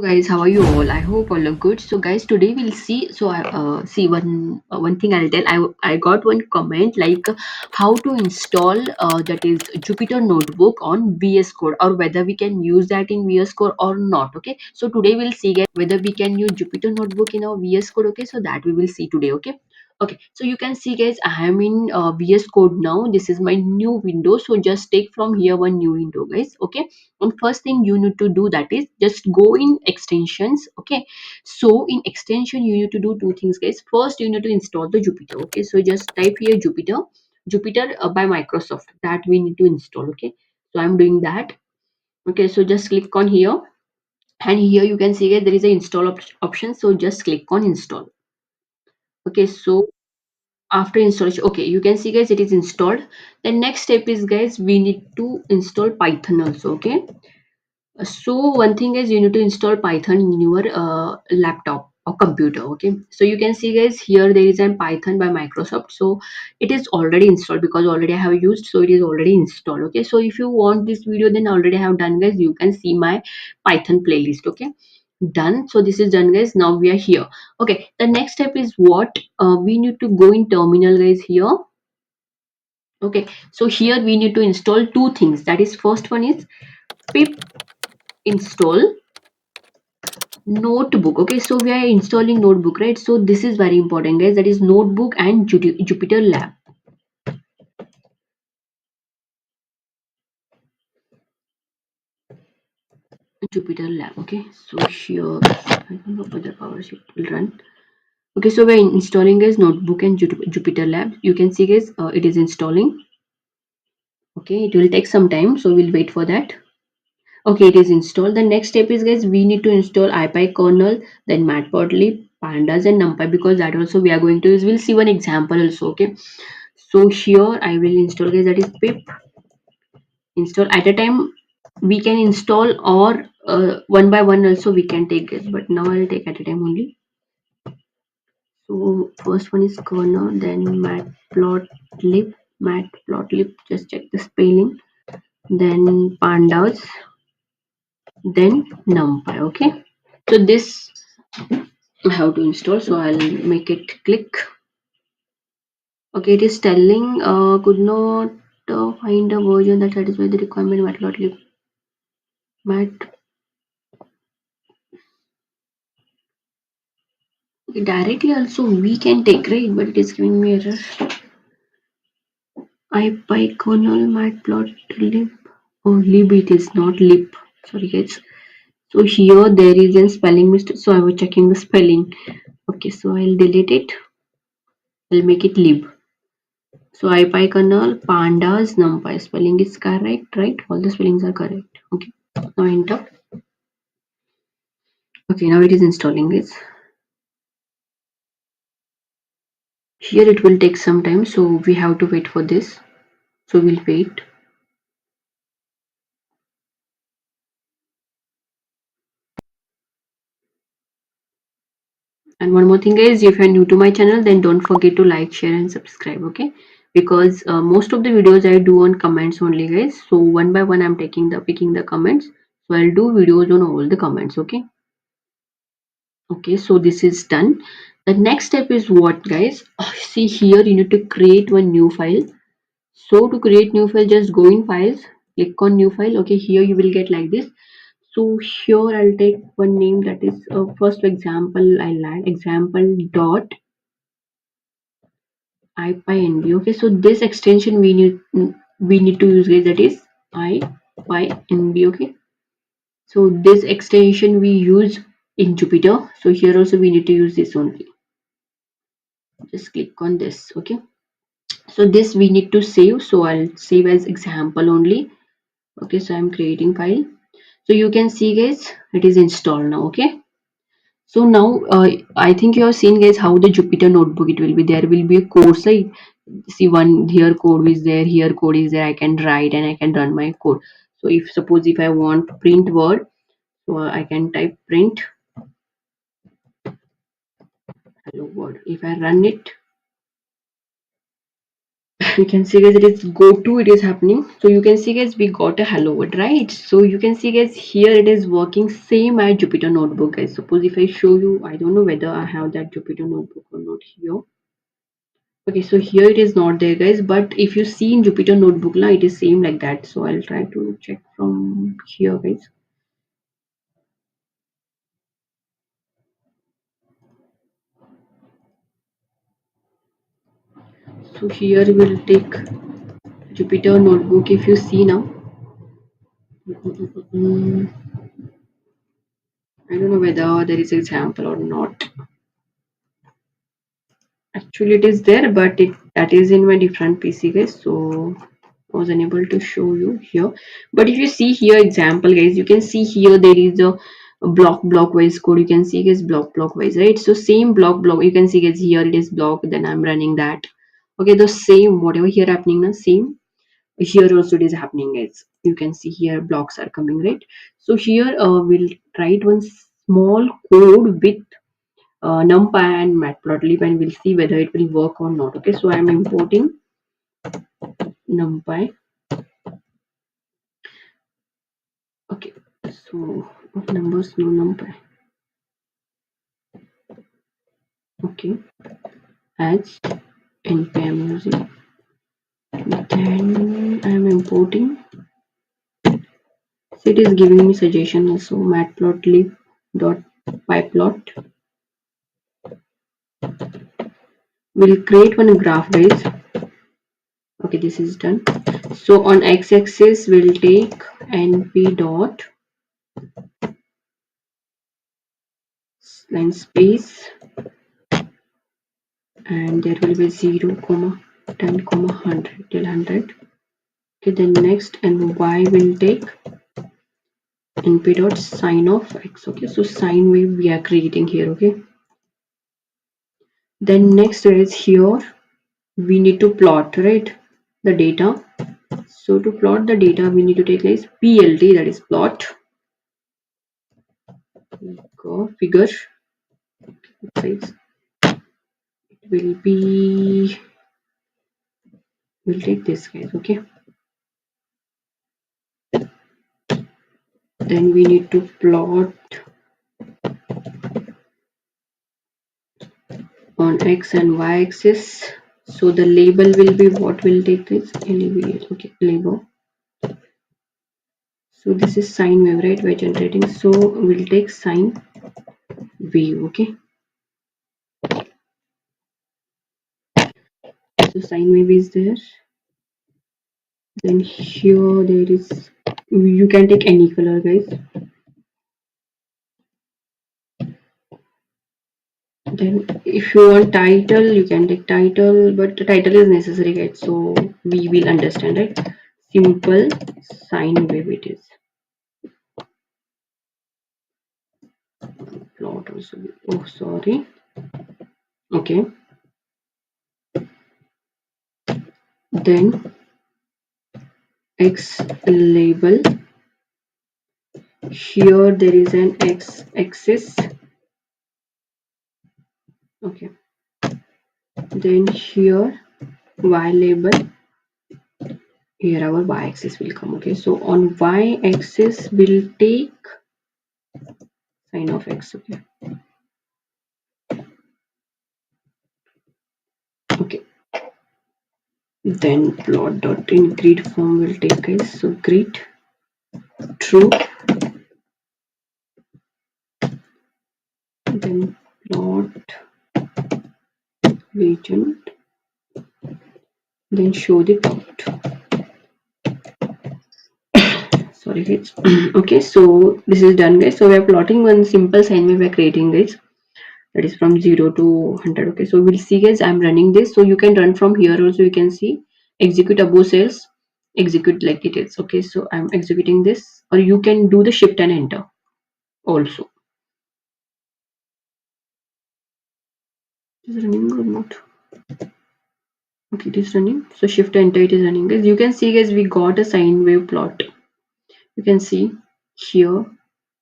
Guys, how are you all? I hope all are good. So guys, today we'll see. So I see one thing I'll tell. I got one comment like how to install that is Jupyter Notebook on VS Code, or whether we can use that in VS Code or not. Okay, so today we'll see guys whether we can use Jupyter Notebook in our VS Code. Okay, so that we will see today. Okay. Okay, so you can see guys, I am in VS Code now. This is my new window. So just take from here one new window, guys. Okay, and first thing you need to do, that is just go in extensions. Okay, so in extension you need to do two things, guys. First you need to install the Jupyter. Okay, so just type here Jupyter by Microsoft, that we need to install. Okay, so I'm doing that. Okay, so just click on here, and here you can see guys, there is a install option. So just click on install. Okay, so after installation, okay, you can see guys, it is installed. The next step is guys, we need to install Python also. Okay, so one thing is you need to install Python in your laptop or computer. Okay, so you can see guys, here there is a Python by Microsoft. So it is already installed because already I have used, so it is already installed. Okay, so if you want this video, then already I have done guys, you can see my Python playlist. Okay, done. So this is done guys, now we are here. Okay, the next step is what, we need to go in terminal guys here. Okay, so here we need to install two things. That is, first one is pip install notebook. Okay, so we are installing notebook, right? So this is very important guys, that is notebook and Jupyter Lab. Jupyter Lab. Okay, so here I don't know whether PowerShell will run. Okay, so we're installing guys notebook and Jupyter Lab. You can see guys, it is installing. Okay, it will take some time, so we'll wait for that. Okay, it is installed. The next step is guys, we need to install ipykernel, then matplotlib, pandas and numpy, because that also we are going to use. We'll see one example also. Okay, so here I will install guys, that is pip install. At a time we can install, or one by one also we can take it, but now I'll take at a time only. So first one is kernel, then matplotlib, just check the spelling, then pandas, then numpy. Okay, so this I have to install, so I'll make it click. Okay, it is telling could not find a version that satisfies the requirement. Matplotlib mat directly also we can take, right? But it is giving me error. ipykernel matplotlib, or lib, it is not lib, sorry guys. So here there is a spelling mistake, so I was checking the spelling. Okay, so I'll delete it, I'll make it lib. So ipykernel pandas numpy, spelling is correct, right? All the spellings are correct. Okay, now enter. Okay, now it is installing this. Here it will take some time, so we have to wait for this. So we'll wait. And one more thing guys, if you're new to my channel, then don't forget to like, share and subscribe. Okay, because most of the videos I do on comments only guys. So one by one I'm picking the comments. So I'll do videos on all the comments. Okay. Okay, so this is done. The next step is what guys? See here, you need to create one new file. So to create new file, just go in files, click on new file. Okay, here you will get like this. So here I'll take one name, that is first example. I'll add example dot ipynb. Okay, so this extension we need to use guys, that is ipynb. Okay, so this extension we use in Jupyter. So here also we need to use this only. Just click on this. Okay, so this we need to save, so I'll save as example only. Okay, so I'm creating file. So you can see guys, it is installed now. Okay, so now I think you have seen guys how the Jupyter notebook, it will be, there will be a code side. See, one here code is there, here code is there, I can write and I can run my code. So if suppose if I want print word, so I can type print hello world. If I run it, You can see guys it is go to, it is happening. So you can see guys we got a hello world, right? So you can see guys here it is working same as Jupyter notebook guys. Suppose if I show you, I don't know whether I have that Jupyter notebook or not here. Okay, so here it is not there guys, but if you see in Jupyter notebook now it is same like that. So I'll try to check from here guys. So here we'll take Jupyter notebook. If you see now, mm, I don't know whether there is example or not. Actually, it is there, but it that is in my different PC, guys. So I was unable to show you here. But if you see here example, guys, you can see here there is a block wise code. You can see guys block wise, right? So same block. You can see guys here it is block. Then I'm running that. Okay, the same whatever here happening now, same here also it is happening guys. You can see here blocks are coming, right? So here we'll write one small code with numpy and matplotlib, and we'll see whether it will work or not. Okay, so I'm importing numpy. Okay, so of numbers no numpy. Okay, adds npm music. Then I'm importing, so it is giving me suggestion also matplotlib dot pyplot. We'll create one graph guys. Okay, this is done. So on x-axis we'll take np dot line space, and there will be 0 comma 10 comma 100 till 100. Okay, then next and y will take np dot sine of x. Okay, so sine wave we are creating here. Okay, then next is here we need to plot, right, the data. So to plot the data we need to take like plt, that is plot. Go figure size, it will be, we'll take this guys. Okay, then we need to plot on x and y axis. So the label will be, what will take this alleviate. Okay, label. So this is sine wave, right, we're generating. So we'll take sine wave. Okay, so sine wave is there. Then here there is, you can take any color guys. Then if you want title you can take title, but the title is necessary guys, so we will understand, right? Simple sine wave it is. Plot also, oh sorry. Okay, then x label, here there is an x axis. Okay, then here y label, here our y axis will come. Okay, so on y axis we'll take sine of x. Okay, okay, then plot dot in grid form will take guys. So grid true, then plot region, then show the plot. Sorry guys. Okay, so this is done guys. So we are plotting one simple sine wave we are creating guys, that is from 0 to 100. Okay, so we'll see guys, I'm running this. So you can run from here also. You can see execute above cells, execute like it is. Okay, so I'm executing this, or you can do the shift and enter also. Is it running or not? Okay, it is running. So shift enter, it is running guys. You can see guys we got a sine wave plot. You can see here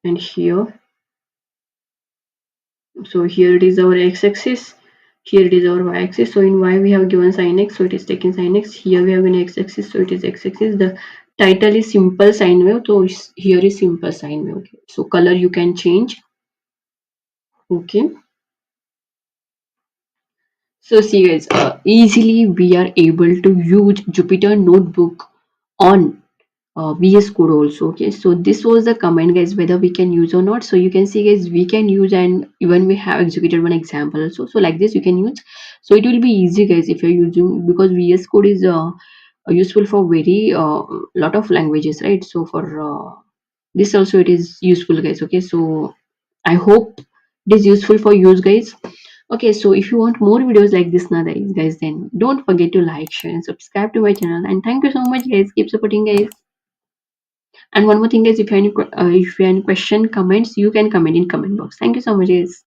and here. So here it is our x-axis, Here it is our y-axis. So in y we have given sin x, so it is taken sin x. Here we have an x-axis, so it is x-axis. The title is simple sine wave, so here is simple sine wave. Okay. So color you can change. Okay. So see guys, easily we are able to use Jupyter Notebook on VS Code also. Okay, so this was the comment guys, whether we can use or not. So you can see guys, we can use, and even we have executed one example also. So like this you can use. So it will be easy guys if you're using, because VS Code is useful for very lot of languages, right? So for this also it is useful guys. Okay, so I hope it is useful for you guys. Okay, so if you want more videos like this now guys, then don't forget to like, share and subscribe to my channel. And thank you so much guys, keep supporting guys. And one more thing is, if you have any question, comments, you can comment in comment box. Thank you so much guys.